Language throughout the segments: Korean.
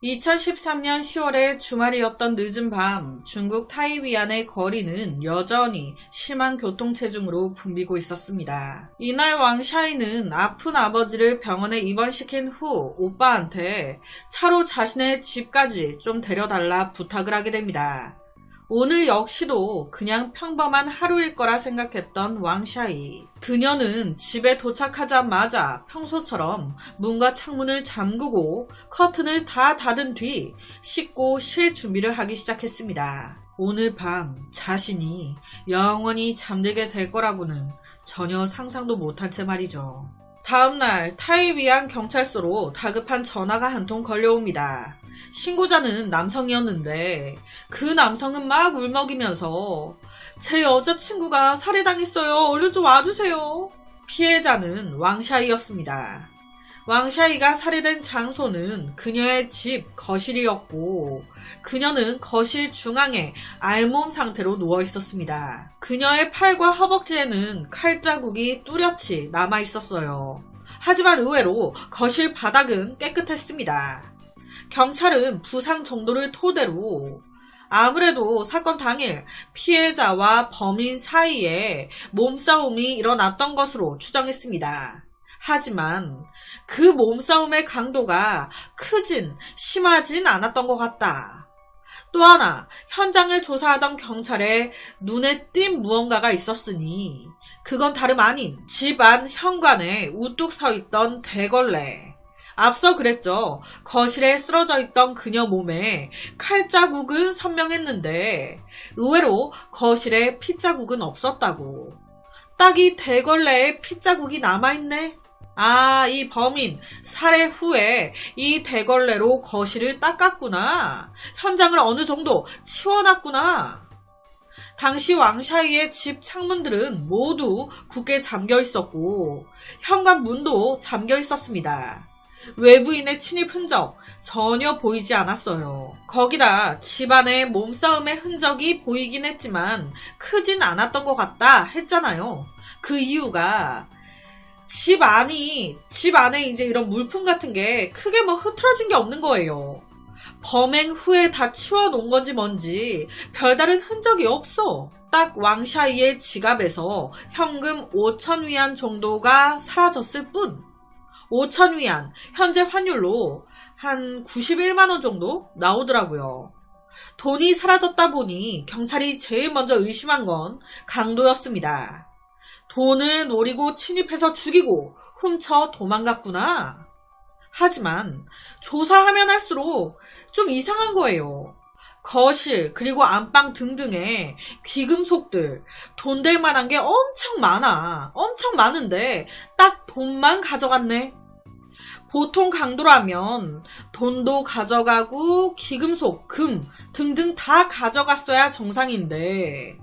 2013년 10월의 주말이었던 늦은 밤, 중국 타이위안의 거리는 여전히 심한 교통체증으로 붐비고 있었습니다. 이날 왕샤이는 아픈 아버지를 병원에 입원시킨 후 오빠한테 차로 자신의 집까지 좀 데려달라 부탁을 하게 됩니다. 오늘 역시도 그냥 평범한 하루일 거라 생각했던 왕샤이. 그녀는 집에 도착하자마자 평소처럼 문과 창문을 잠그고 커튼을 다 닫은 뒤 씻고 쉴 준비를 하기 시작했습니다. 오늘 밤 자신이 영원히 잠들게 될 거라고는 전혀 상상도 못한 채 말이죠. 다음날 타이위안 경찰서로 다급한 전화가 한 통 걸려옵니다. 신고자는 남성이었는데 그 남성은 막 울먹이면서 제 여자친구가 살해당했어요. 얼른 좀 와주세요. 피해자는 왕샤이였습니다. 왕샤이가 살해된 장소는 그녀의 집 거실이었고 그녀는 거실 중앙에 알몸 상태로 누워 있었습니다. 그녀의 팔과 허벅지에는 칼자국이 뚜렷이 남아 있었어요. 하지만 의외로 거실 바닥은 깨끗했습니다. 경찰은 부상 정도를 토대로 아무래도 사건 당일 피해자와 범인 사이에 몸싸움이 일어났던 것으로 추정했습니다. 하지만 그 몸싸움의 강도가 심하진 않았던 것 같다. 또 하나 현장을 조사하던 경찰의 눈에 띈 무언가가 있었으니 그건 다름 아닌 집 안 현관에 우뚝 서 있던 대걸레. 앞서 그랬죠. 거실에 쓰러져 있던 그녀 몸에 칼자국은 선명했는데 의외로 거실에 핏자국은 없었다고. 딱 이 대걸레에 핏자국이 남아있네. 이 범인 살해 후에 이 대걸레로 거실을 닦았구나. 현장을 어느 정도 치워놨구나. 당시 왕샤이의 집 창문들은 모두 굳게 잠겨 있었고 현관 문도 잠겨 있었습니다. 외부인의 침입 흔적 전혀 보이지 않았어요. 거기다 집안의 몸싸움의 흔적이 보이긴 했지만 크진 않았던 것 같다 했잖아요. 그 이유가 집 안에 이제 이런 물품 같은 게 크게 흐트러진 게 없는 거예요. 범행 후에 다 치워놓은 건지 뭔지 별다른 흔적이 없어. 딱 왕샤이의 지갑에서 현금 5,000위안 정도가 사라졌을 뿐. 5,000위안, 현재 환율로 한 91만원 정도 나오더라고요. 돈이 사라졌다 보니 경찰이 제일 먼저 의심한 건 강도였습니다. 돈을 노리고 침입해서 죽이고 훔쳐 도망갔구나. 하지만 조사하면 할수록 좀 이상한 거예요. 거실 그리고 안방 등등의 귀금속들, 돈 될 만한 게 엄청 많은데 딱 돈만 가져갔네. 보통 강도라면 돈도 가져가고 귀금속, 금 등등 다 가져갔어야 정상인데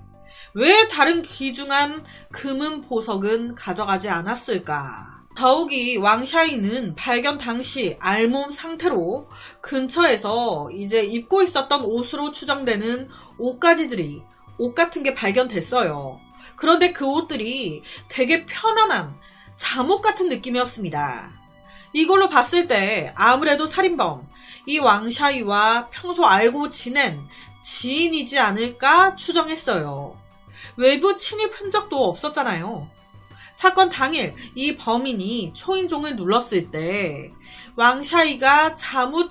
왜 다른 귀중한 금은 보석은 가져가지 않았을까? 더욱이 왕샤이는 발견 당시 알몸 상태로 근처에서 이제 입고 있었던 옷으로 추정되는 옷 같은 게 발견됐어요. 그런데 그 옷들이 되게 편안한 잠옷 같은 느낌이었습니다. 이걸로 봤을 때 아무래도 살인범, 이 왕샤이와 평소 알고 지낸 지인이지 않을까 추정했어요. 외부 침입 흔적도 없었잖아요. 사건 당일 이 범인이 초인종을 눌렀을 때 왕샤이가 잠옷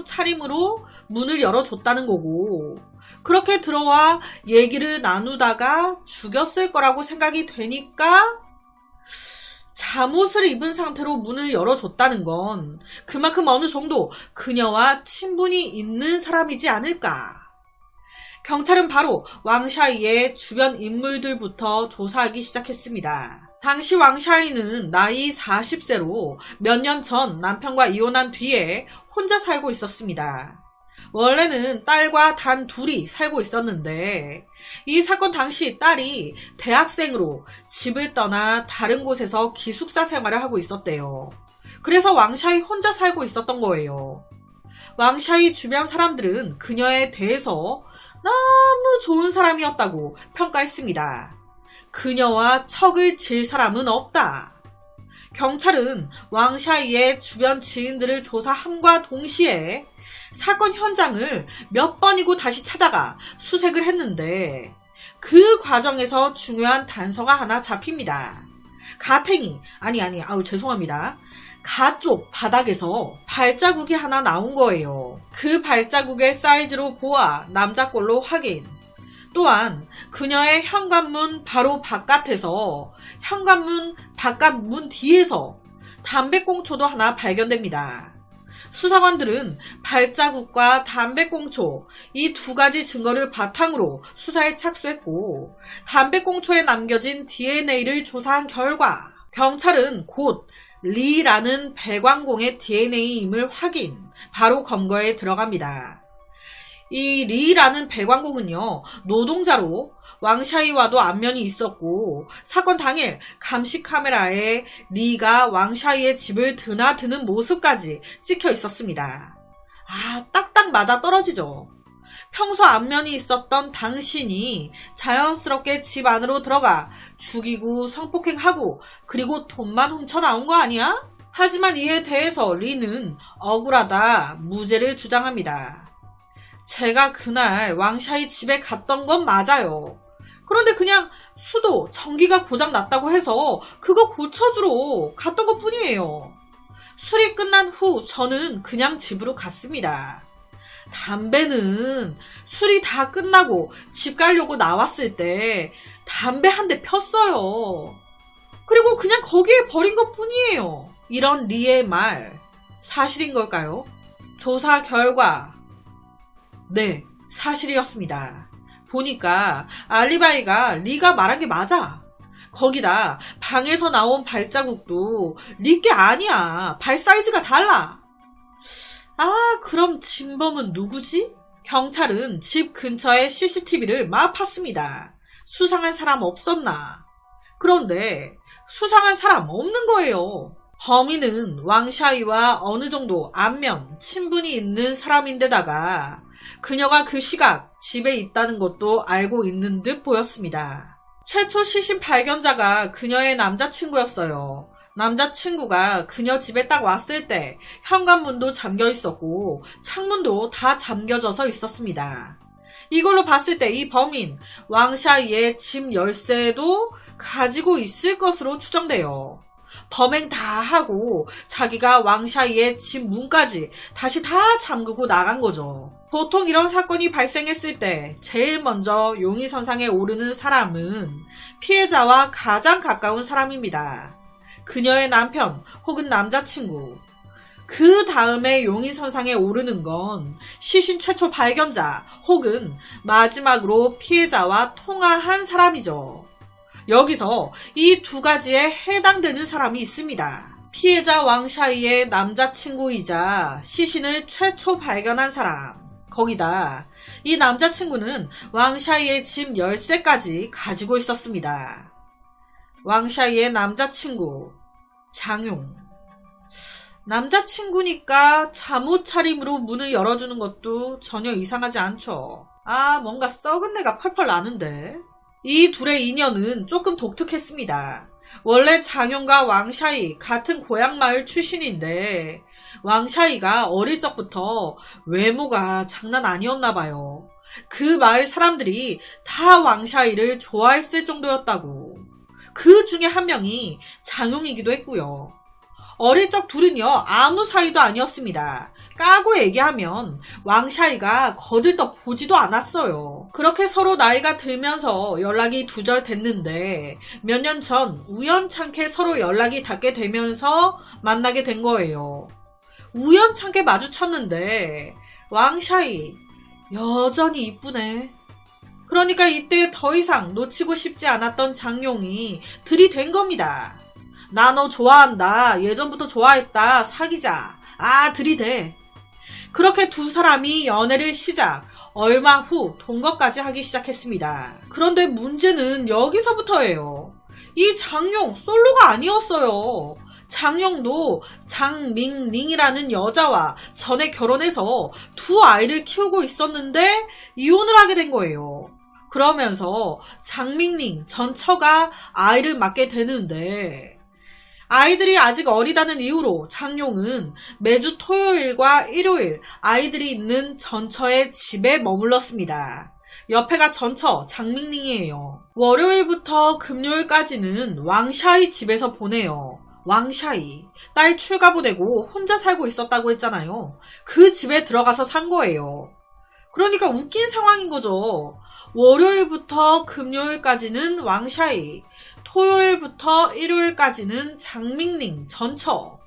차림으로 문을 열어줬다는 거고 그렇게 들어와 얘기를 나누다가 죽였을 거라고 생각이 되니까 잠옷을 입은 상태로 문을 열어줬다는 건 그만큼 어느 정도 그녀와 친분이 있는 사람이지 않을까. 경찰은 바로 왕샤이의 주변 인물들부터 조사하기 시작했습니다. 당시 왕샤이는 나이 40세로 몇 년 전 남편과 이혼한 뒤에 혼자 살고 있었습니다. 원래는 딸과 단 둘이 살고 있었는데 이 사건 당시 딸이 대학생으로 집을 떠나 다른 곳에서 기숙사 생활을 하고 있었대요. 그래서 왕샤이 혼자 살고 있었던 거예요. 왕샤이 주변 사람들은 그녀에 대해서 너무 좋은 사람이었다고 평가했습니다. 그녀와 척을 질 사람은 없다. 경찰은 왕샤이의 주변 지인들을 조사함과 동시에 사건 현장을 몇 번이고 다시 찾아가 수색을 했는데 그 과정에서 중요한 단서가 하나 잡힙니다. 죄송합니다. 가쪽 바닥에서 발자국이 하나 나온 거예요. 그 발자국의 사이즈로 보아 남자 걸로 확인. 또한 그녀의 현관문 바로 바깥에서 현관문 바깥 문 뒤에서 담배꽁초도 하나 발견됩니다. 수사관들은 발자국과 담배꽁초 이 두 가지 증거를 바탕으로 수사에 착수했고 담배꽁초에 남겨진 DNA를 조사한 결과 경찰은 곧 리라는 배관공의 DNA임을 확인, 바로 검거에 들어갑니다. 이 리라는 배관공은요, 노동자로 왕샤이와도 안면이 있었고 사건 당일 감시 카메라에 리가 왕샤이의 집을 드나드는 모습까지 찍혀 있었습니다. 딱딱 맞아 떨어지죠. 평소 안면이 있었던 당신이 자연스럽게 집 안으로 들어가 죽이고 성폭행하고 그리고 돈만 훔쳐 나온 거 아니야? 하지만 이에 대해서 리는 억울하다, 무죄를 주장합니다. 제가 그날 왕샤이 집에 갔던 건 맞아요. 그런데 그냥 수도, 전기가 고장 났다고 해서 그거 고쳐주러 갔던 것 뿐이에요. 술이 끝난 후 저는 그냥 집으로 갔습니다. 담배는 술이 다 끝나고 집 가려고 나왔을 때 담배 한 대 폈어요. 그리고 그냥 거기에 버린 것 뿐이에요. 이런 리의 말 사실인 걸까요? 조사 결과 네, 사실이었습니다. 보니까 알리바이가 리가 말한 게 맞아. 거기다 방에서 나온 발자국도 리 게 아니야. 발 사이즈가 달라. 그럼 진범은 누구지? 경찰은 집 근처의 CCTV를 막 팠습니다. 수상한 사람 없었나? 그런데 수상한 사람 없는 거예요. 범인은 왕샤이와 어느 정도 안면, 친분이 있는 사람인데다가 그녀가 그 시각 집에 있다는 것도 알고 있는 듯 보였습니다. 최초 시신 발견자가 그녀의 남자친구였어요. 남자친구가 그녀 집에 딱 왔을 때 현관문도 잠겨 있었고 창문도 다 잠겨져서 있었습니다. 이걸로 봤을 때 이 범인 왕샤이의 집 열쇠도 가지고 있을 것으로 추정돼요. 범행 다 하고 자기가 왕샤이의 집 문까지 다시 다 잠그고 나간 거죠. 보통 이런 사건이 발생했을 때 제일 먼저 용의선상에 오르는 사람은 피해자와 가장 가까운 사람입니다. 그녀의 남편 혹은 남자친구. 그 다음에 용의선상에 오르는 건 시신 최초 발견자 혹은 마지막으로 피해자와 통화한 사람이죠. 여기서 이 두 가지에 해당되는 사람이 있습니다. 피해자 왕샤이의 남자친구이자 시신을 최초 발견한 사람. 거기다 이 남자친구는 왕샤이의 집 열쇠까지 가지고 있었습니다. 왕샤이의 남자친구 장용. 남자친구니까 잠옷 차림으로 문을 열어주는 것도 전혀 이상하지 않죠. 뭔가 썩은 내가 펄펄 나는데. 이 둘의 인연은 조금 독특했습니다. 원래 장용과 왕샤이 같은 고향마을 출신인데 왕샤이가 어릴 적부터 외모가 장난 아니었나 봐요. 그 마을 사람들이 다 왕샤이를 좋아했을 정도였다고. 그 중에 한 명이 장용이기도 했고요. 어릴 적 둘은요 아무 사이도 아니었습니다. 까고 얘기하면 왕샤이가 거들떠 보지도 않았어요. 그렇게 서로 나이가 들면서 연락이 두절됐는데 몇 년 전 우연찮게 서로 연락이 닿게 되면서 만나게 된 거예요. 우연찮게 마주쳤는데 왕샤이 여전히 이쁘네. 그러니까 이때 더 이상 놓치고 싶지 않았던 장용이 들이댄 겁니다. 나 너 좋아한다. 예전부터 좋아했다. 사귀자. 들이대. 그렇게 두 사람이 연애를 시작, 얼마 후 동거까지 하기 시작했습니다. 그런데 문제는 여기서부터예요. 이 장용 솔로가 아니었어요. 장용도 장밍링이라는 여자와 전에 결혼해서 두 아이를 키우고 있었는데 이혼을 하게 된 거예요. 그러면서 장밍링 전 처가 아이를 맡게 되는데 아이들이 아직 어리다는 이유로 장룡은 매주 토요일과 일요일 아이들이 있는 전처의 집에 머물렀습니다. 옆에가 전처 장밍링이에요. 월요일부터 금요일까지는 왕샤이 집에서 보내요. 왕샤이, 딸 출가 보내고 혼자 살고 있었다고 했잖아요. 그 집에 들어가서 산 거예요. 그러니까 웃긴 상황인 거죠. 월요일부터 금요일까지는 왕샤이, 토요일부터 일요일까지는 장밍링, 전처.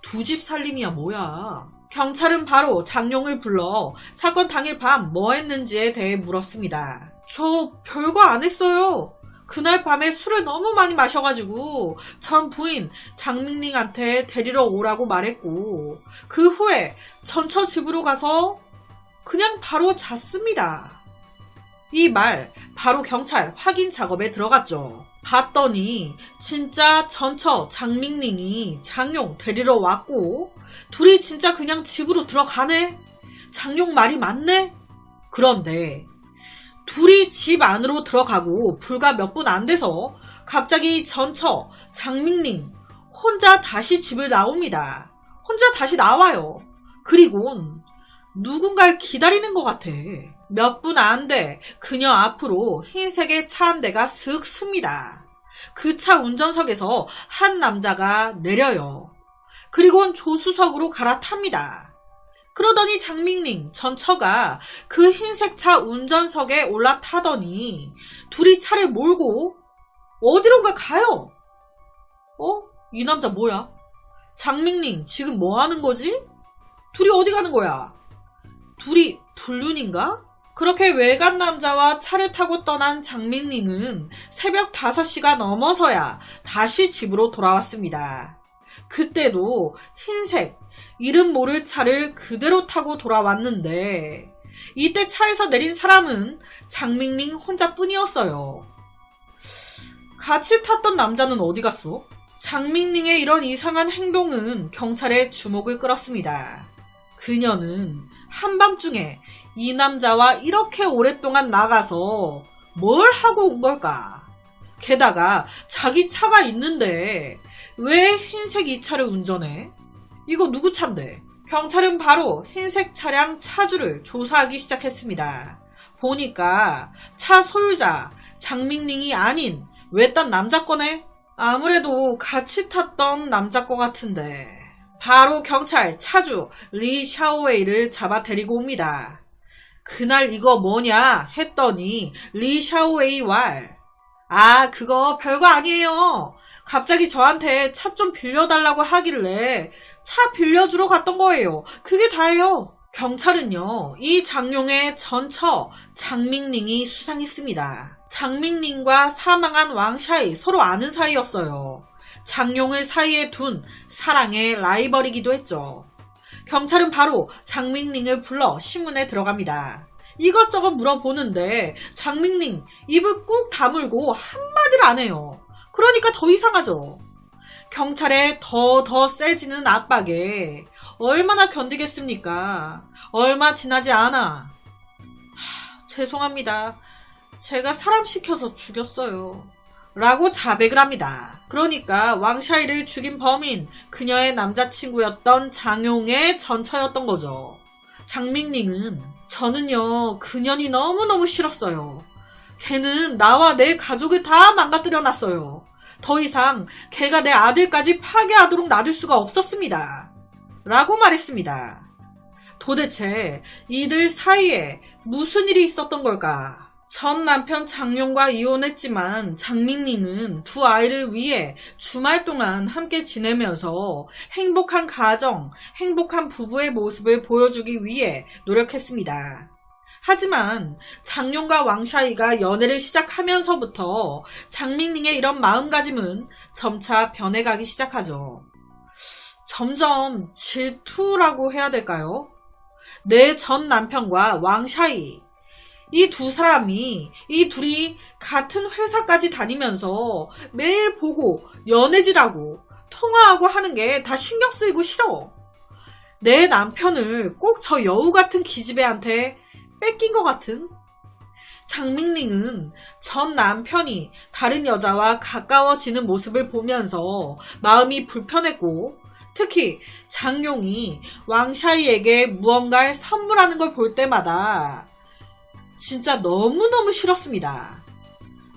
두 집 살림이야 뭐야. 경찰은 바로 장룡을 불러 사건 당일 밤 뭐 했는지에 대해 물었습니다. 저 별거 안 했어요. 그날 밤에 술을 너무 많이 마셔가지고 전 부인 장밍링한테 데리러 오라고 말했고 그 후에 전처 집으로 가서 그냥 바로 잤습니다. 이 말 바로 경찰 확인 작업에 들어갔죠. 봤더니 진짜 전처 장밍링이 장룡 데리러 왔고 둘이 진짜 그냥 집으로 들어가네? 장룡 말이 맞네? 그런데 둘이 집 안으로 들어가고 불과 몇 분 안 돼서 갑자기 전처 장밍링 혼자 다시 집을 나옵니다. 혼자 다시 나와요. 그리곤 누군가를 기다리는 것 같아. 몇 분 안 돼 그녀 앞으로 흰색의 차 한 대가 슥 씁니다. 그 차 운전석에서 한 남자가 내려요. 그리곤 조수석으로 갈아탑니다. 그러더니 장밍링 전처가 그 흰색 차 운전석에 올라타더니 둘이 차를 몰고 어디론가 가요. 이 남자 뭐야? 장밍링 지금 뭐 하는 거지? 둘이 어디 가는 거야? 둘이 불륜인가? 그렇게 외간 남자와 차를 타고 떠난 장밍링은 새벽 5시가 넘어서야 다시 집으로 돌아왔습니다. 그때도 흰색, 이름 모를 차를 그대로 타고 돌아왔는데 이때 차에서 내린 사람은 장밍링 혼자뿐이었어요. 같이 탔던 남자는 어디 갔어? 장밍링의 이런 이상한 행동은 경찰의 주목을 끌었습니다. 그녀는 한밤중에 이 남자와 이렇게 오랫동안 나가서 뭘 하고 온 걸까? 게다가 자기 차가 있는데 왜 흰색 이 차를 운전해? 이거 누구 차인데? 경찰은 바로 흰색 차량 차주를 조사하기 시작했습니다. 보니까 차 소유자 장밍링이 아닌 외딴 남자 거네? 아무래도 같이 탔던 남자 거 같은데. 바로 경찰 차주 리 샤오웨이를 잡아 데리고 옵니다. 그날 이거 뭐냐 했더니 리 샤오웨이 왈. 그거 별거 아니에요. 갑자기 저한테 차 좀 빌려달라고 하길래 차 빌려주러 갔던 거예요. 그게 다예요. 경찰은요, 이 장룡의 전처 장밍링이 수상했습니다. 장밍링과 사망한 왕샤이 서로 아는 사이였어요. 장룡을 사이에 둔 사랑의 라이벌이기도 했죠. 경찰은 바로 장밍링을 불러 신문에 들어갑니다. 이것저것 물어보는데 장밍링 입을 꾹 다물고 한마디를 안 해요. 그러니까 더 이상하죠. 경찰의 더 세지는 압박에 얼마나 견디겠습니까? 얼마 지나지 않아. 죄송합니다. 제가 사람 시켜서 죽였어요. 라고 자백을 합니다. 그러니까 왕샤이를 죽인 범인, 그녀의 남자친구였던 장용의 전처였던 거죠. 장밍링은 저는요, 그년이 너무너무 싫었어요. 걔는 나와 내 가족을 다 망가뜨려 놨어요. 더 이상 걔가 내 아들까지 파괴하도록 놔둘 수가 없었습니다. 라고 말했습니다. 도대체 이들 사이에 무슨 일이 있었던 걸까? 전 남편 장룡과 이혼했지만 장밍링은 두 아이를 위해 주말 동안 함께 지내면서 행복한 가정, 행복한 부부의 모습을 보여주기 위해 노력했습니다. 하지만 장룡과 왕샤이가 연애를 시작하면서부터 장밍링의 이런 마음가짐은 점차 변해가기 시작하죠. 점점 질투라고 해야 될까요? 내 전 남편과 왕샤이, 이 둘이 같은 회사까지 다니면서 매일 보고 연애질하고 통화하고 하는 게 다 신경 쓰이고 싫어. 내 남편을 꼭 저 여우 같은 기집애한테 뺏긴 것 같은. 장밍링은 전 남편이 다른 여자와 가까워지는 모습을 보면서 마음이 불편했고, 특히 장용이 왕샤이에게 무언가를 선물하는 걸 볼 때마다 진짜 너무너무 싫었습니다.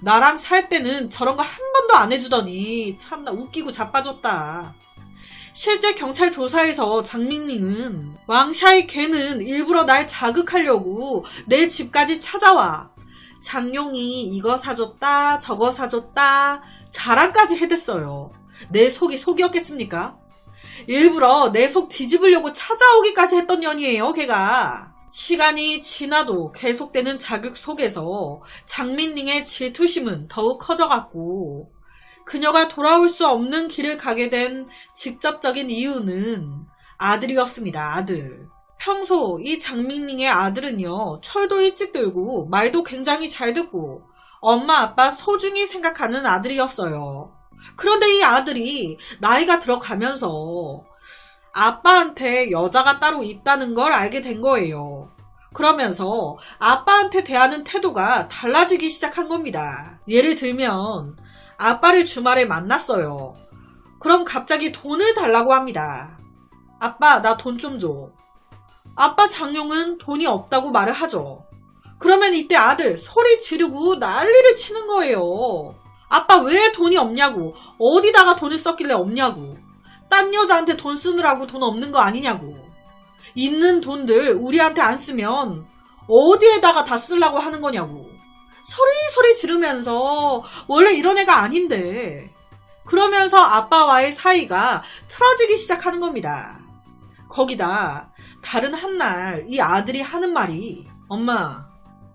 나랑 살 때는 저런 거 한 번도 안 해주더니 참나 웃기고 자빠졌다. 실제 경찰 조사에서 장밍링은 왕샤이 걔는 일부러 날 자극하려고 내 집까지 찾아와 장용이 이거 사줬다 저거 사줬다 자랑까지 해댔어요. 내 속이 속이었겠습니까? 일부러 내 속 뒤집으려고 찾아오기까지 했던 년이에요, 걔가. 시간이 지나도 계속되는 자극 속에서 장민링의 질투심은 더욱 커져갔고, 그녀가 돌아올 수 없는 길을 가게 된 직접적인 이유는 아들이었습니다. 아들. 평소 이 장민링의 아들은요, 철도 일찍 들고 말도 굉장히 잘 듣고 엄마 아빠 소중히 생각하는 아들이었어요. 그런데 이 아들이 나이가 들어가면서 아빠한테 여자가 따로 있다는 걸 알게 된 거예요. 그러면서 아빠한테 대하는 태도가 달라지기 시작한 겁니다. 예를 들면 아빠를 주말에 만났어요. 그럼 갑자기 돈을 달라고 합니다. 아빠, 나 돈 좀 줘. 아빠 장용은 돈이 없다고 말을 하죠. 그러면 이때 아들 소리 지르고 난리를 치는 거예요. 아빠 왜 돈이 없냐고, 어디다가 돈을 썼길래 없냐고, 딴 여자한테 돈 쓰느라고 돈 없는 거 아니냐고, 있는 돈들 우리한테 안 쓰면 어디에다가 다 쓰려고 하는 거냐고 소리 지르면서 원래 이런 애가 아닌데, 그러면서 아빠와의 사이가 틀어지기 시작하는 겁니다. 거기다 다른 한날 이 아들이 하는 말이, 엄마,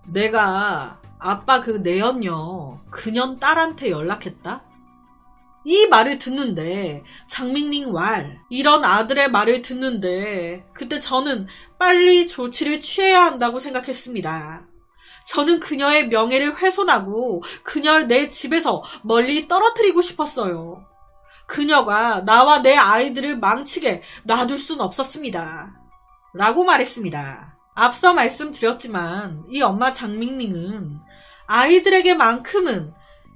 내가 아빠 그 내연녀 그년 딸한테 연락했다? 이 말을 듣는데, 장밍링 이런 아들의 말을 듣는데 그때 저는 빨리 조치를 취해야 한다고 생각했습니다. 저는 그녀의 명예를 훼손하고 그녀를 내 집에서 멀리 떨어뜨리고 싶었어요. 그녀가 나와 내 아이들을 망치게 놔둘 순 없었습니다. 라고 말했습니다. 앞서 말씀드렸지만 이 엄마 장밍링은 아이들에게만큼은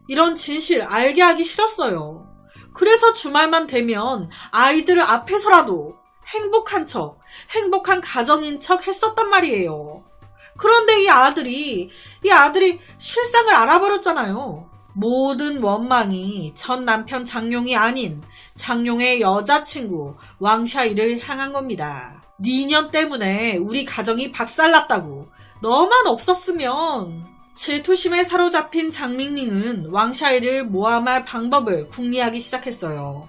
이런 진실 알게 하기 싫었어요. 그래서 주말만 되면 아이들 앞에서라도 행복한 척, 행복한 가정인 척 했었단 말이에요. 그런데 이 아들이 실상을 알아버렸잖아요. 모든 원망이 전 남편 장용이 아닌 장용의 여자친구 왕샤이를 향한 겁니다. 니년 때문에 우리 가정이 박살났다고 너만 없었으면. 질투심에 사로잡힌 장밍링은 왕샤이를 모함할 방법을 궁리하기 시작했어요.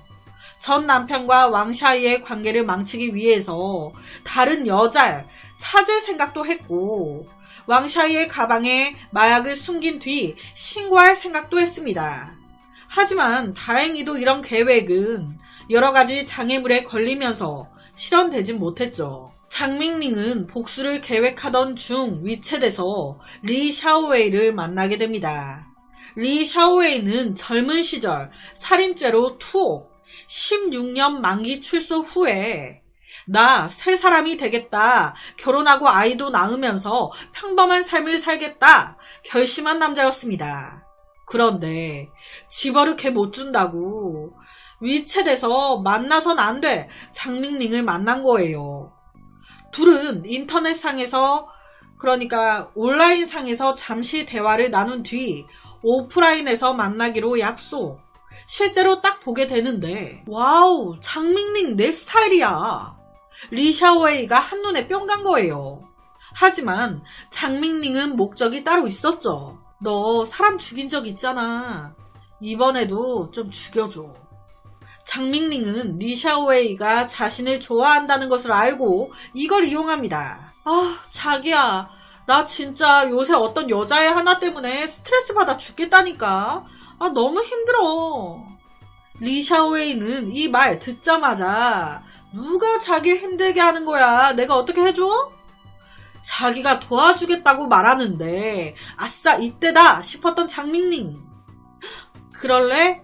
전 남편과 왕샤이의 관계를 망치기 위해서 다른 여자를 찾을 생각도 했고, 왕샤이의 가방에 마약을 숨긴 뒤 신고할 생각도 했습니다. 하지만 다행히도 이런 계획은 여러 가지 장애물에 걸리면서 실현되진 못했죠. 장밍링은 복수를 계획하던 중 위챗에서 리 샤오웨이를 만나게 됩니다. 리 샤오웨이는 젊은 시절 살인죄로 투옥, 16년 만기 출소 후에 나 새 사람이 되겠다, 결혼하고 아이도 낳으면서 평범한 삶을 살겠다 결심한 남자였습니다. 그런데 집어를 걔 못 준다고 위챗에서 만나선 안 돼 장밍링을 만난 거예요. 둘은 인터넷상에서, 그러니까 온라인상에서 잠시 대화를 나눈 뒤 오프라인에서 만나기로 약속. 실제로 딱 보게 되는데, 와우, 장밍링 내 스타일이야. 리샤오웨이가 한눈에 뿅 간 거예요. 하지만 장밍링은 목적이 따로 있었죠. 너 사람 죽인 적 있잖아. 이번에도 좀 죽여줘. 장밍링은 리샤오웨이가 자신을 좋아한다는 것을 알고 이걸 이용합니다. 아, 자기야, 나 진짜 요새 어떤 여자애 하나 때문에 스트레스 받아 죽겠다니까. 아, 너무 힘들어. 리샤오웨이는 이 말 듣자마자, 누가 자기를 힘들게 하는 거야? 내가 어떻게 해줘? 자기가 도와주겠다고 말하는데, 아싸, 이때다 싶었던 장밍링. 그럴래?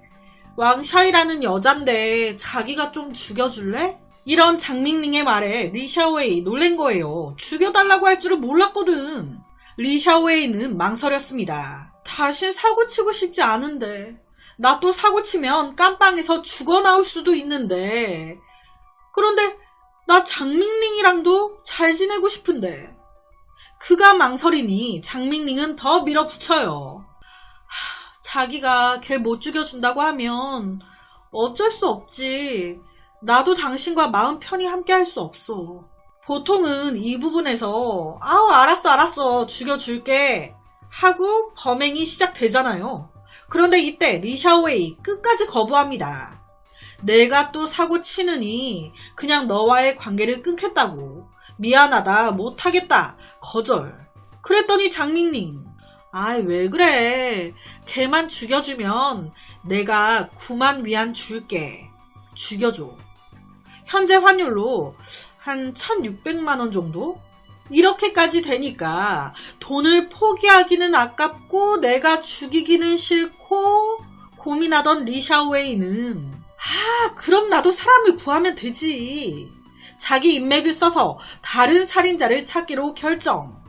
왕샤이라는 여잔데 자기가 좀 죽여줄래? 이런 장밍링의 말에 리샤오웨이 놀란 거예요. 죽여달라고 할 줄은 몰랐거든. 리샤오웨이는 망설였습니다. 다신 사고치고 싶지 않은데, 나 또 사고치면 깜빵에서 죽어 나올 수도 있는데, 그런데 나 장밍링이랑도 잘 지내고 싶은데. 그가 망설이니 장밍링은 더 밀어붙여요. 자기가 걔 못 죽여준다고 하면 어쩔 수 없지. 나도 당신과 마음 편히 함께 할 수 없어. 보통은 이 부분에서 아우 알았어 죽여줄게 하고 범행이 시작되잖아요. 그런데 이때 리샤오웨이 끝까지 거부합니다. 내가 또 사고 치느니 그냥 너와의 관계를 끊겠다고. 미안하다 못하겠다 거절. 그랬더니 장밍링 아이 왜 그래. 걔만 죽여주면 내가 9만 위안 줄게. 죽여줘. 현재 환율로 한 1600만원 정도? 이렇게까지 되니까 돈을 포기하기는 아깝고 내가 죽이기는 싫고 고민하던 리샤오웨이는 그럼 나도 사람을 구하면 되지. 자기 인맥을 써서 다른 살인자를 찾기로 결정.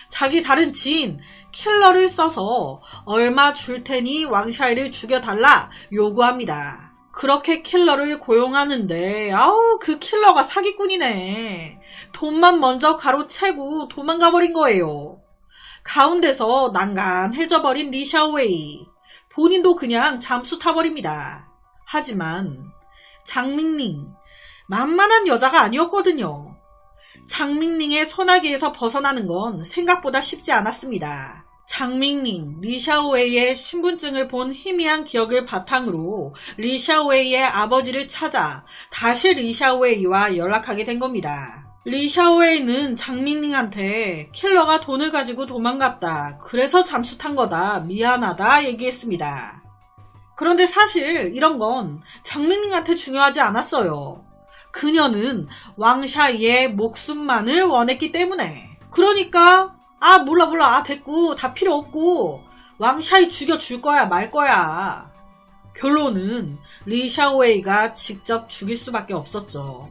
자기 다른 지인 킬러를 써서 얼마 줄 테니 왕샤이를 죽여달라 요구합니다. 그렇게 킬러를 고용하는데 그 킬러가 사기꾼이네. 돈만 먼저 가로채고 도망가버린 거예요. 가운데서 난감해져버린 리샤오웨이. 본인도 그냥 잠수 타버립니다. 하지만 장밍링 만만한 여자가 아니었거든요. 장밍링의 소나기에서 벗어나는 건 생각보다 쉽지 않았습니다. 장밍링, 리샤오웨이의 신분증을 본 희미한 기억을 바탕으로 리샤오웨이의 아버지를 찾아 다시 리샤오웨이와 연락하게 된 겁니다. 리샤오웨이는 장밍링한테 킬러가 돈을 가지고 도망갔다. 그래서 잠수 탄 거다. 미안하다 얘기했습니다. 그런데 사실 이런 건 장밍링한테 중요하지 않았어요. 그녀는 왕샤이의 목숨만을 원했기 때문에. 그러니까 몰라 됐고 다 필요 없고 왕샤이 죽여줄 거야 말 거야. 결론은 리샤오웨이가 직접 죽일 수밖에 없었죠.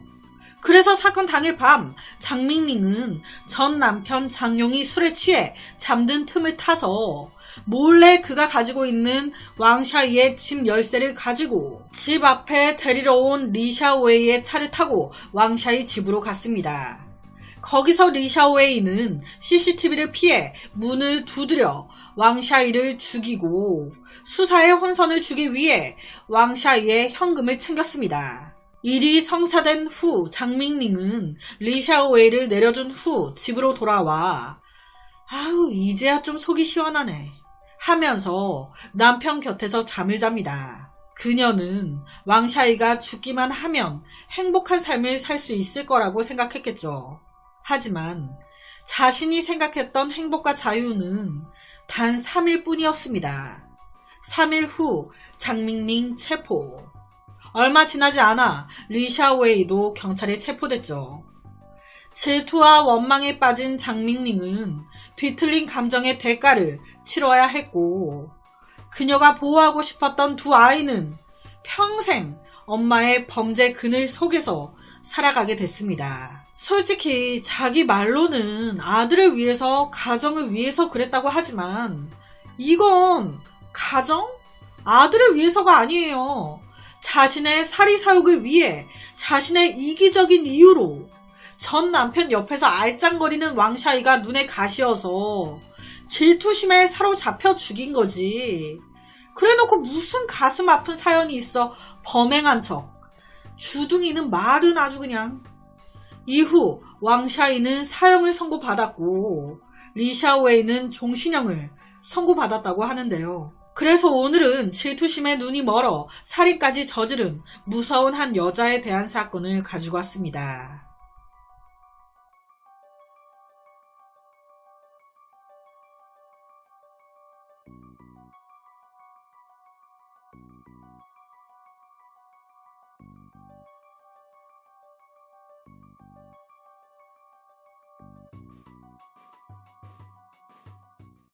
그래서 사건 당일 밤 장밍링은 전 남편 장용이 술에 취해 잠든 틈을 타서 몰래 그가 가지고 있는 왕샤이의 집 열쇠를 가지고 집 앞에 데리러 온 리샤오웨이의 차를 타고 왕샤이 집으로 갔습니다. 거기서 리샤오웨이는 CCTV를 피해 문을 두드려 왕샤이를 죽이고 수사의 혼선을 주기 위해 왕샤이의 현금을 챙겼습니다. 일이 성사된 후 장밍링은 리샤오웨이를 내려준 후 집으로 돌아와 이제야 좀 속이 시원하네 하면서 남편 곁에서 잠을 잡니다. 그녀는 왕샤이가 죽기만 하면 행복한 삶을 살 수 있을 거라고 생각했겠죠. 하지만 자신이 생각했던 행복과 자유는 단 3일 뿐이었습니다. 3일 후 장밍링 체포. 얼마 지나지 않아 리샤오웨이도 경찰에 체포됐죠. 질투와 원망에 빠진 장밍링은 뒤틀린 감정의 대가를 치러야 했고 그녀가 보호하고 싶었던 두 아이는 평생 엄마의 범죄 그늘 속에서 살아가게 됐습니다. 솔직히 자기 말로는 아들을 위해서 가정을 위해서 그랬다고 하지만 이건 가정? 아들을 위해서가 아니에요. 자신의 사리사욕을 위해 자신의 이기적인 이유로 전 남편 옆에서 알짱거리는 왕샤이가 눈에 가시어서 질투심에 사로잡혀 죽인 거지. 그래놓고 무슨 가슴 아픈 사연이 있어 범행한 척. 주둥이는 말은 아주 그냥. 이후 왕샤이는 사형을 선고받았고 리샤오웨이는 종신형을 선고받았다고 하는데요. 그래서 오늘은 질투심에 눈이 멀어 살인까지 저지른 무서운 한 여자에 대한 사건을 가지고 왔습니다.